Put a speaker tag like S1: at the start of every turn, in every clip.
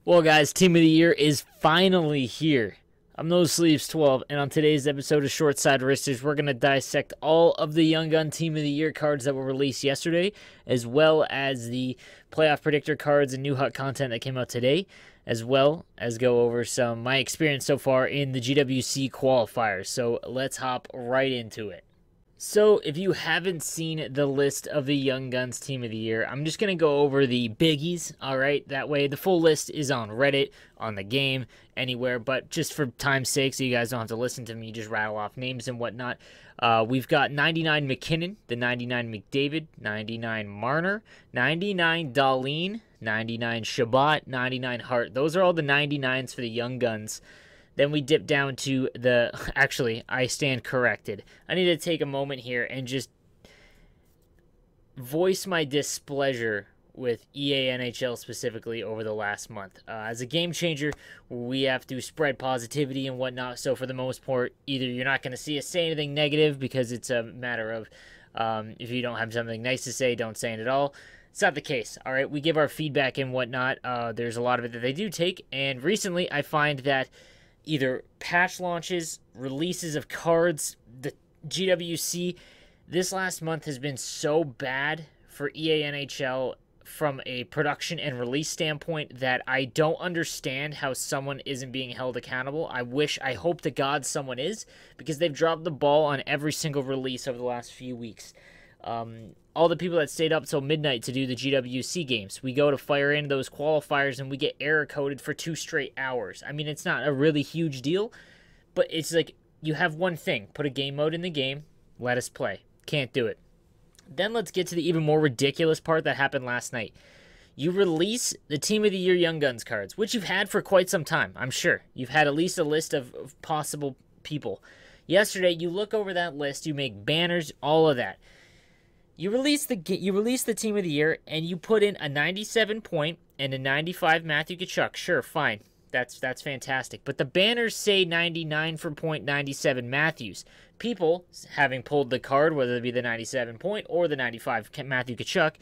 S1: Well, guys, Team of the Year is finally here. I'm No Sleeves 12, and on today's episode of Short Side Wristers, we're going to dissect all of the Young Gun Team of the Year cards that were released yesterday, as well as the playoff predictor cards and new hot content that came out today, as well as go over some my experience so far in the GWC qualifiers. So let's hop right into it. So, if you haven't seen the list of the Young Guns Team of the Year, I'm just going to go over the biggies, all right? That way, the full list is on Reddit, on the game, anywhere. But just for time's sake, so you guys don't have to listen to me just rattle off names and whatnot, we've got 99 McKinnon, the 99 McDavid, 99 Marner, 99 Darlene, 99 Shabbat, 99 Hart. Those are all the 99s for the Young Guns. Then we dip down to the... Actually, I stand corrected. I need to take a moment here and just voice my displeasure with EA NHL specifically over the last month. As a game changer, we have to spread positivity and whatnot. So for the most part, either you're not going to see us say anything negative because it's a matter of if you don't have something nice to say, don't say it at all. It's not the case, all right? We give our feedback and whatnot. There's a lot of it that they do take. And recently, I find that either patch launches, releases of cards, the GWC, this last month has been so bad for EA NHL from a production and release standpoint that I don't understand how someone isn't being held accountable. I hope to God someone is, because they've dropped the ball on every single release over the last few weeks. All the people that stayed up till midnight to do the GWC games, we go to fire in those qualifiers and we get error coded for 2 straight hours. I mean, it's not a really huge deal, but it's like you have one thing. Put a game mode in the game, let us play. Can't do it. Then let's get to the even more ridiculous part that happened last night. You release the Team of the Year Young Guns cards, which you've had for quite some time, I'm sure. You've had at least a list of possible people. Yesterday, you look over that list, you make banners, all of that. You release the Team of the Year, and you put in a 97 point and a 95 Matthew Tkachuk. Sure, fine. That's fantastic. But the banners say 99 for point 97 Matthews. People, having pulled the card, whether it be the 97 point or the 95 Matthew Tkachuk,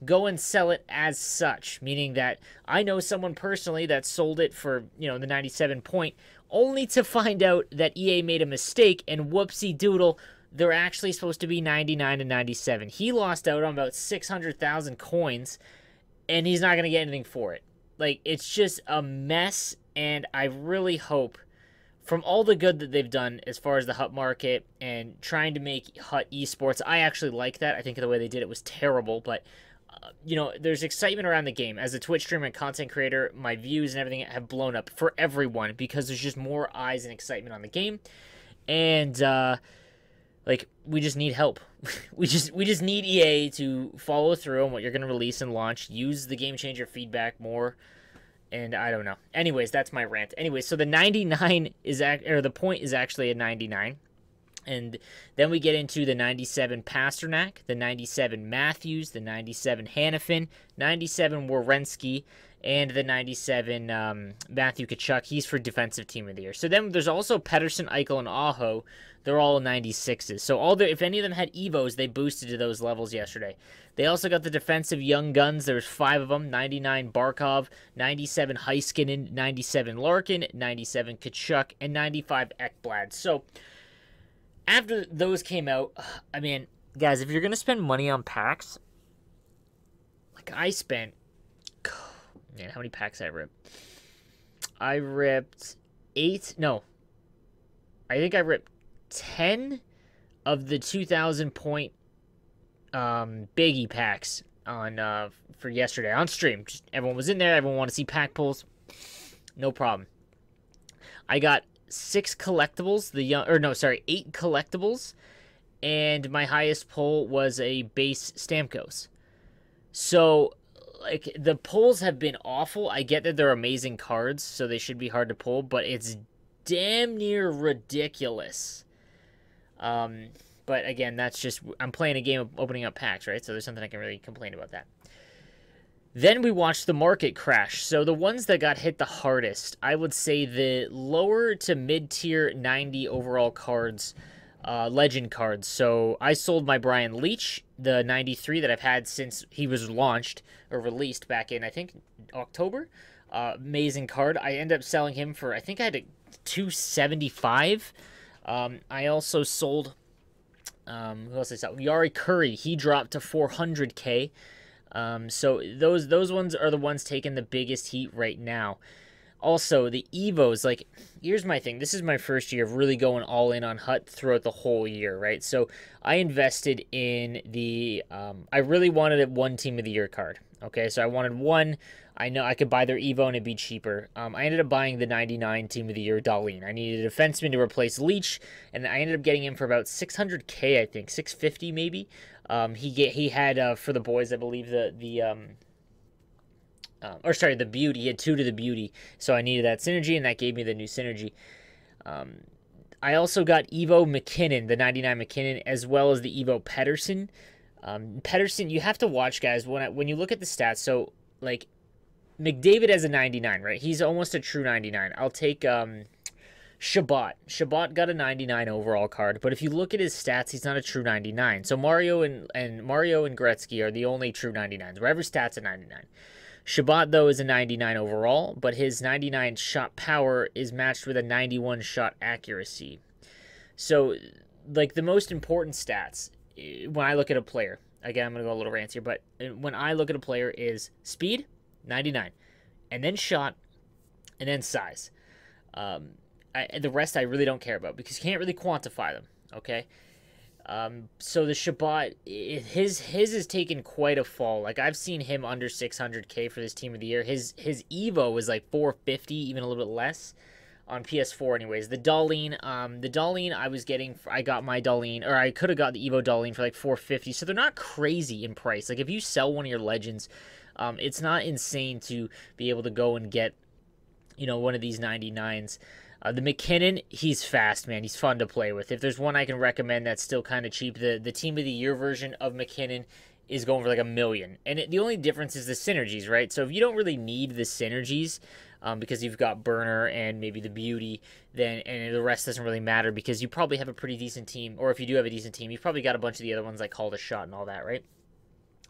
S1: go and sell it as such, meaning that I know someone personally that sold it for, the 97 point, only to find out that EA made a mistake and whoopsie doodle, they're actually supposed to be 99 and 97. He lost out on about 600,000 coins, and he's not going to get anything for it. Like, it's just a mess, and I really hope, from all the good that they've done as far as the HUT market and trying to make HUT esports, I actually like that. I think the way they did it was terrible, but, there's excitement around the game. As a Twitch streamer and content creator, my views and everything have blown up for everyone because there's just more eyes and excitement on the game. And, we just need help. we just need EA to follow through on what you're going to release and launch. Use the Game Changer feedback more. And I don't know. Anyways, that's my rant. Anyways, so the 99 the point is actually a 99. And then we get into the 97 Pasternak, the 97 Matthews, the 97 Hanifin, 97 Werenski, and the 97 Matthew Tkachuk. He's for Defensive Team of the Year. So then there's also Pettersson, Eichel, and Aho. They're all 96s. So if any of them had Evos, they boosted to those levels yesterday. They also got the Defensive Young Guns. There's 5 of them. 99 Barkov, 97 Heiskanen, 97 Larkin, 97 Tkachuk, and 95 Ekblad. So after those came out, I mean, guys, if you're going to spend money on packs, like I spent... Man, how many packs I ripped? I ripped 8. No. I think I ripped 10 of the 2,000 point biggie packs on for yesterday on stream. Just, everyone was in there. Everyone wanted to see pack pulls. No problem. I got 6 collectibles. 8 collectibles, and my highest pull was a base Stamkos. So, like, the pulls have been awful. I get that they're amazing cards, so they should be hard to pull, but it's damn near ridiculous. But again, that's just, I'm playing a game of opening up packs, right? So there's something I can really complain about that. Then we watched the market crash. So the ones that got hit the hardest, I would say the lower to mid-tier 90 overall cards, legend cards. So I sold my Brian Leach, the 93 that I've had since he was launched or released back in, I think, October. Amazing card. I ended up selling him for, I think I had a 275. I also sold, who else I saw? Yari Curry. He dropped to 400K. So those ones are the ones taking the biggest heat right now. Also, the Evos, like, here's my thing. This is my first year of really going all in on Hut throughout the whole year, right? So I invested in the, I really wanted a one Team of the Year card. Okay, so I wanted one. I know I could buy their Evo and it'd be cheaper. I ended up buying the 99 Team of the Year Darlene. I needed a defenseman to replace Leach, and I ended up getting him for about 600K, I think, 650 maybe. He had for the boys, I believe the Beauty. He had 2 to the Beauty, so I needed that synergy, and that gave me the new synergy. I also got Evo McKinnon, the 99 McKinnon, as well as the Evo Pedersen. Pedersen, you have to watch, guys, when you look at the stats. So, like, McDavid has a 99, right? He's almost a true 99. I'll take Shabbat. Shabbat got a 99 overall card, but if you look at his stats, he's not a true 99. So Mario and Gretzky are the only true 99s. Wherever stats a 99. Shabbat, though, is a 99 overall, but his 99 shot power is matched with a 91 shot accuracy. So, like, the most important stats when I look at a player, again, I'm going to go a little rant here, but when I look at a player is speed, 99, and then shot, and then size. The rest I really don't care about because you can't really quantify them, okay? So the Shabbat, his is taken quite a fall. Like, I've seen him under 600K for this Team of the Year. His Evo was like 450, even a little bit less on PS4 anyways. The Darlene, I got my Darlene, or I could have got the Evo Darlene for like 450, so they're not crazy in price. Like, if you sell one of your Legends, it's not insane to be able to go and get, one of these 99s. The McKinnon, he's fast, man. He's fun to play with. If there's one I can recommend that's still kind of cheap, the Team of the Year version of McKinnon is going for like $1 million. And the only difference is the synergies, right? So if you don't really need the synergies because you've got Burner and maybe the Beauty, and the rest doesn't really matter because you probably have a pretty decent team. Or if you do have a decent team, you've probably got a bunch of the other ones like Call the Shot and all that, right?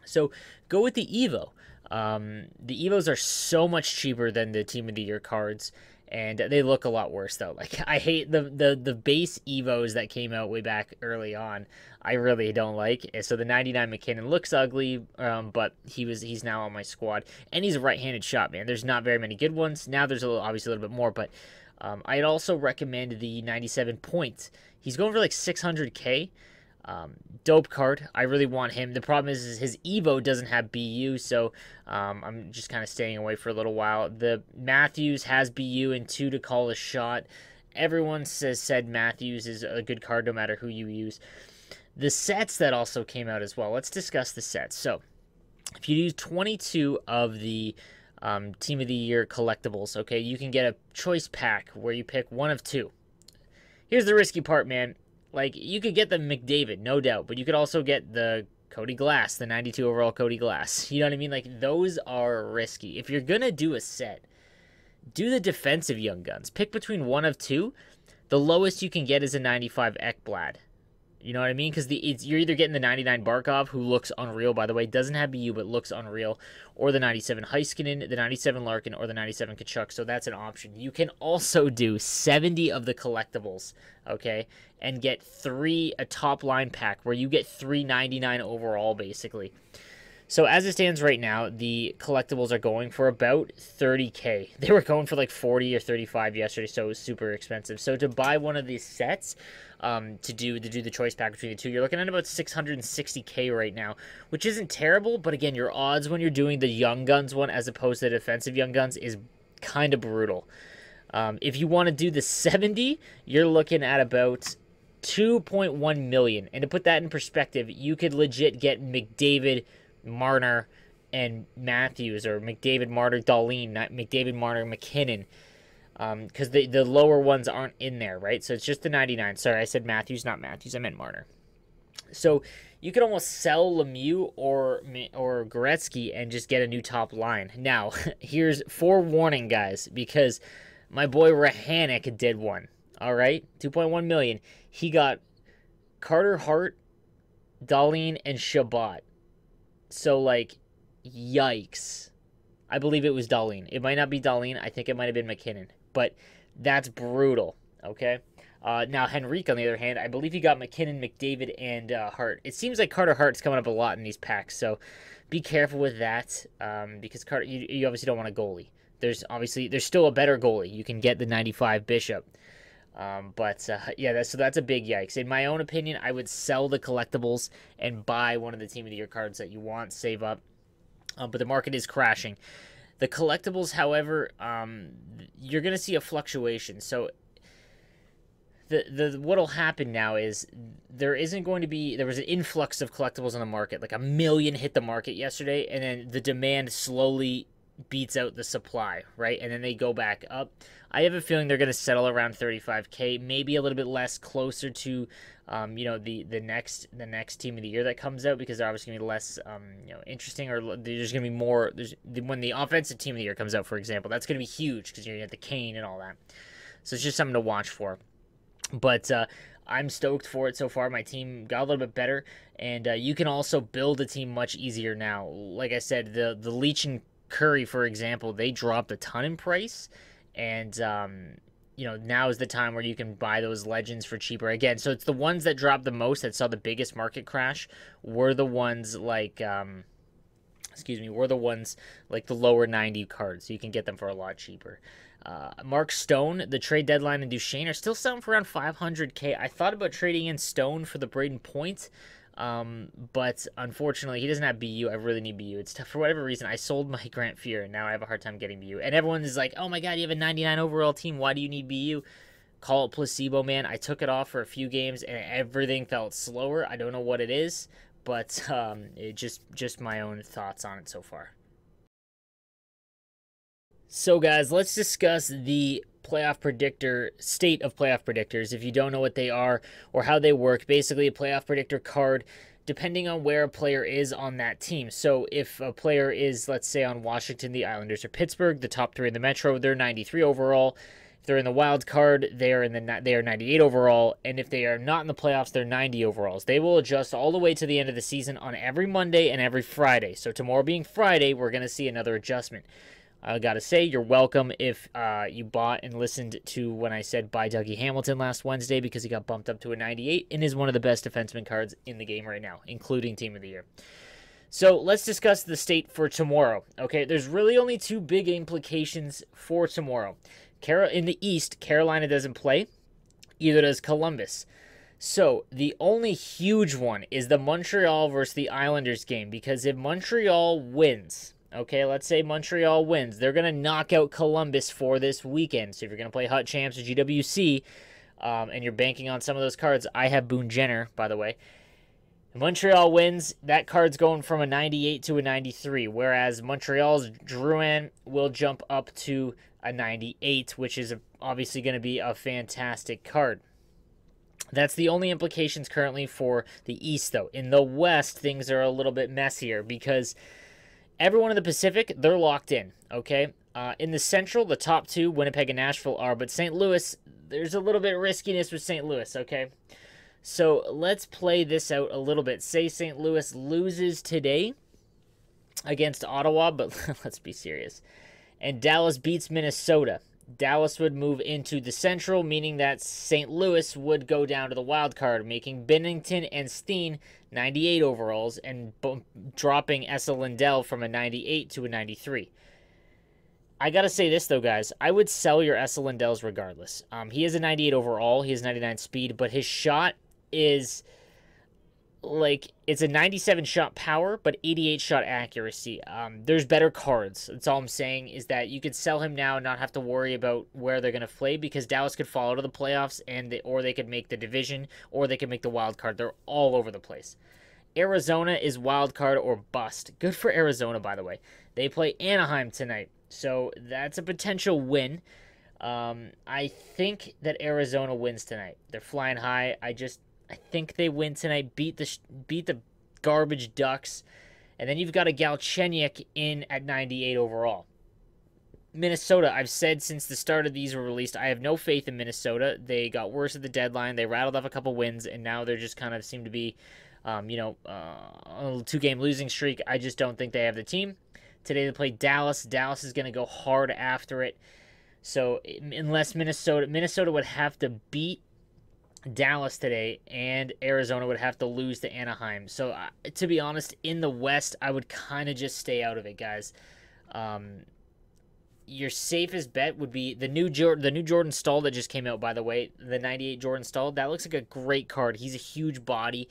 S1: So go with the Evo. The Evos are so much cheaper than the Team of the Year cards. And they look a lot worse, though. Like, I hate the base Evos that came out way back early on. I really don't like. So the 99 McKinnon looks ugly, but he's now on my squad. And he's a right-handed shot, man. There's not very many good ones. Now there's obviously a little bit more, but I'd also recommend the 97 points. He's going for like 600K. Dope card. I really want him. The problem is his Evo doesn't have BU, so I'm just kind of staying away for a little while. The Matthews has BU and 2 to call a shot. Everyone said Matthews is a good card no matter who you use. The sets that also came out as well. Let's discuss the sets. So if you use 22 of the Team of the Year collectibles, okay, you can get a choice pack where you pick one of 2. Here's the risky part, man. Like, you could get the McDavid, no doubt, but you could also get the Cody Glass, the 92 overall Cody Glass. You know what I mean? Like, those are risky. If you're going to do a set, do the defensive Young Guns. Pick between one of 2. The lowest you can get is a 95 Ekblad. You know what I mean? Because you're either getting the 99 Barkov, who looks unreal, by the way, doesn't have BU, but looks unreal, or the 97 Heiskanen, the 97 Larkin, or the 97 Kachuk, so that's an option. You can also do 70 of the collectibles, okay, and get a top line pack where you get 399 overall, basically. So as it stands right now, the collectibles are going for about 30K. They were going for like 40 or 35 yesterday, so it was super expensive. So to buy one of these sets, to do the choice pack between the 2, you're looking at about 660K right now, which isn't terrible, but again, your odds when you're doing the Young Guns one as opposed to the defensive Young Guns is kind of brutal. If you want to do the 70, you're looking at about 2.1 million. And to put that in perspective, you could legit get McDavid, Marner, and Matthews, or McDavid, Marner, Darlene, not McDavid, Marner, McKinnon, because the lower ones aren't in there, right? So it's just the 99. Sorry, I said Matthews, not Matthews. I meant Marner. So you could almost sell Lemieux or Gretzky and just get a new top line. Now, here's forewarning, guys, because my boy Rahanic did one. All right, 2.1 million. He got Carter Hart, Darlene, and Shabbat. So, like, yikes. I believe it was Darlene. It might not be Darlene. I think it might have been McKinnon. But that's brutal, okay? Now, Henrique, on the other hand, I believe he got McKinnon, McDavid, and Hart. It seems like Carter Hart's coming up a lot in these packs, so be careful with that because Carter, you obviously don't want a goalie. There's still a better goalie. You can get the 95 Bishop. Yeah, so that's a big yikes. In my own opinion, I would sell the collectibles and buy one of the Team of the Year cards that you want, save up. But the market is crashing. The collectibles, however, you're going to see a fluctuation. So what'll happen now is there was an influx of collectibles on the market. Like 1 million hit the market yesterday, and then the demand slowly beats out the supply, right? And then they go back up. I have a feeling they're going to settle around 35K, maybe a little bit less, closer to, the next Team of the Year that comes out, because they're obviously going to be less, interesting, or there's going to be more. When the offensive Team of the Year comes out, for example, that's going to be huge because you're going to get the Kane and all that. So it's just something to watch for. But I'm stoked for it so far. My team got a little bit better, and you can also build a team much easier now. Like I said, the Leach and Curry, for example, they dropped a ton in price, and now is the time where you can buy those legends for cheaper again. So it's the ones that dropped the most, that saw the biggest market crash, were the ones like the lower 90 cards, so you can get them for a lot cheaper. Mark Stone, the trade deadline, and Duchesne are still selling for around 500K. I thought about trading in Stone for the Braden Point, but unfortunately, he doesn't have BU. I really need BU. It's tough. For whatever reason, I sold my Grant Fuhr, and now I have a hard time getting BU. And everyone is like, oh my god, you have a 99 overall team. Why do you need BU? Call it placebo, man. I took it off for a few games, and everything felt slower. I don't know what it is, but it just my own thoughts on it so far. So, guys, let's discuss the state of playoff predictors. If you don't know what they are or how they work, basically a playoff predictor card, depending on where a player is on that team. So if a player is, let's say, on Washington, the Islanders, or Pittsburgh, the top three in the Metro, they're 93 overall. If they're in the wild card, they are 98 overall. And if they are not in the playoffs, they're 90 overalls. They will adjust all the way to the end of the season on every Monday and every Friday. So tomorrow being Friday, we're going to see another adjustment. I gotta say, you're welcome if you bought and listened to when I said buy Dougie Hamilton last Wednesday, because he got bumped up to a 98 and is one of the best defenseman cards in the game right now, including Team of the Year. So let's discuss the state for tomorrow. Okay, there's really only two big implications for tomorrow. In the East, Carolina doesn't play. Either does Columbus. So the only huge one is the Montreal versus the Islanders game, because if Montreal wins... Okay, let's say Montreal wins. They're going to knock out Columbus for this weekend. So if you're going to play Hot Champs or GWC, and you're banking on some of those cards, I have Boone Jenner, by the way. If Montreal wins, that card's going from a 98 to a 93, whereas Montreal's Drouin will jump up to a 98, which is obviously going to be a fantastic card. That's the only implications currently for the East, though. In the West, things are a little bit messier, because... everyone in the Pacific, they're locked in, okay? In the Central, the top two, Winnipeg and Nashville, are. But St. Louis, there's a little bit of riskiness with St. Louis, okay? So let's play this out a little bit. Say St. Louis loses today against Ottawa, but let's be serious. And Dallas beats Minnesota. Dallas would move into the Central, meaning that St. Louis would go down to the wild card, making Binnington and Steen 98 overalls and dropping Esa Lindell from a 98 to a 93. I gotta say this, though, guys. I would sell your Esa Lindells regardless. He is a 98 overall. He has 99 speed, but his shot is... it's a 97 shot power, but 88 shot accuracy. There's better cards. That's all I'm saying, is that you could sell him now and not have to worry about where they're going to play, because Dallas could fall out of the playoffs, or they could make the division, or they could make the wild card. They're all over the place. Arizona is wild card or bust. Good for Arizona, by the way. They play Anaheim tonight, so that's a potential win. I think that Arizona wins tonight. They're flying high. I think they win tonight, beat the garbage Ducks, and then you've got a Galchenyuk in at 98 overall. Minnesota, I've said since the start of these were released, I have no faith in Minnesota. They got worse at the deadline. They rattled off a couple wins, and now they're just kind of seem to be, a 2-game losing streak. I just don't think they have the team. Today they play Dallas. Dallas is going to go hard after it. So unless Minnesota would have to beat Dallas today, and Arizona would have to lose to Anaheim. So to be honest, in the West, I would kind of just stay out of it, guys. Your safest bet would be the new Jordan Staal that just came out, by the way, the 98 Jordan Staal. That looks like a great card. He's a huge body.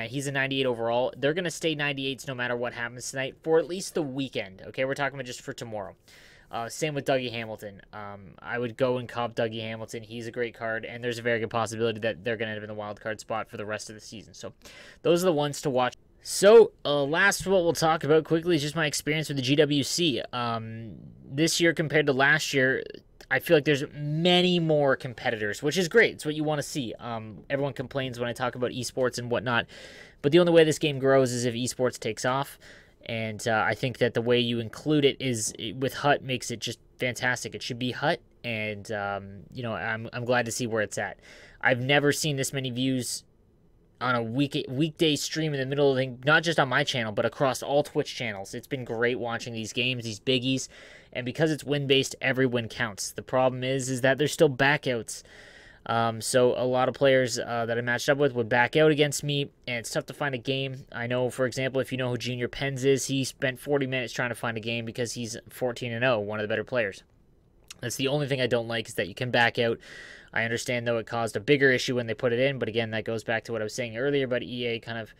S1: He's a 98 overall. They're going to stay 98s no matter what happens tonight for at least the weekend. Okay, we're talking about just for tomorrow. Same with Dougie Hamilton. I would go and cop Dougie Hamilton. He's a great card, and there's a very good possibility that they're going to end up in the wild card spot for the rest of the season. So those are the ones to watch. So last what we'll talk about quickly is just my experience with the GWC. This year compared to last year, I feel like there's many more competitors, which is great. It's what you want to see. Everyone complains when I talk about esports and whatnot, but the only way this game grows is if esports takes off. And I think that the way you include it is with HUT makes it just fantastic. It should be HUT, and you know, I'm glad to see where it's at. I've never seen this many views on a weekday stream in the middle of the thing, not just on my channel, but across all Twitch channels. It's been great watching these games, these biggies, and because it's win-based, every win counts. The problem is that there's still backouts. So a lot of players that I matched up with would back out against me, and it's tough to find a game. I know, for example, if you know who Junior Pens is, he spent 40 minutes trying to find a game because he's 14-0, one of the better players. That's the only thing I don't like, is that you can back out. I understand, though, it caused a bigger issue when they put it in, but again, that goes back to what I was saying earlier about EA kind of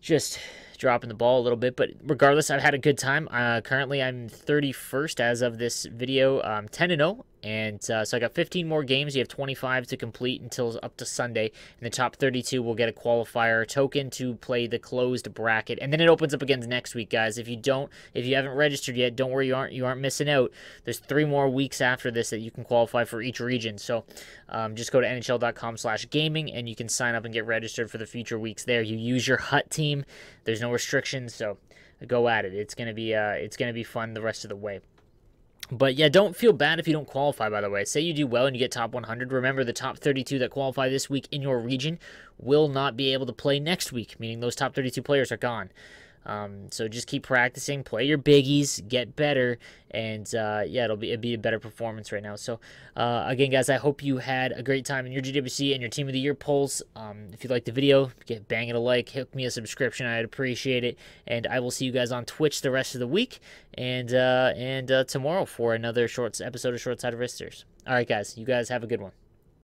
S1: just dropping the ball a little bit. But regardless, I've had a good time. Currently, I'm 31st as of this video, 10-0. And so I got 15 more games. You have 25 to complete until up to Sunday. And the top 32 will get a qualifier token to play the closed bracket. And then it opens up again next week, guys. If you haven't registered yet, don't worry, you aren't missing out. There's 3 more weeks after this that you can qualify for each region. So just go to NHL.com/gaming and you can sign up and get registered for the future weeks there. You use your HUT team. There's no restrictions, so go at it. It's gonna be fun the rest of the way. But yeah, don't feel bad if you don't qualify, by the way. Say you do well and you get top 100. Remember, the top 32 that qualify this week in your region will not be able to play next week, meaning those top 32 players are gone. So just keep practicing, play your biggies, get better, and yeah, it'll be a better performance right now. So again, guys, I hope you had a great time in your GWC and your Team of the Year polls. If you liked the video, bang it a like, hook me a subscription. I'd appreciate it, and I will see you guys on Twitch the rest of the week and tomorrow for another episode of Short Side of Wristers. All right, guys, you guys have a good one.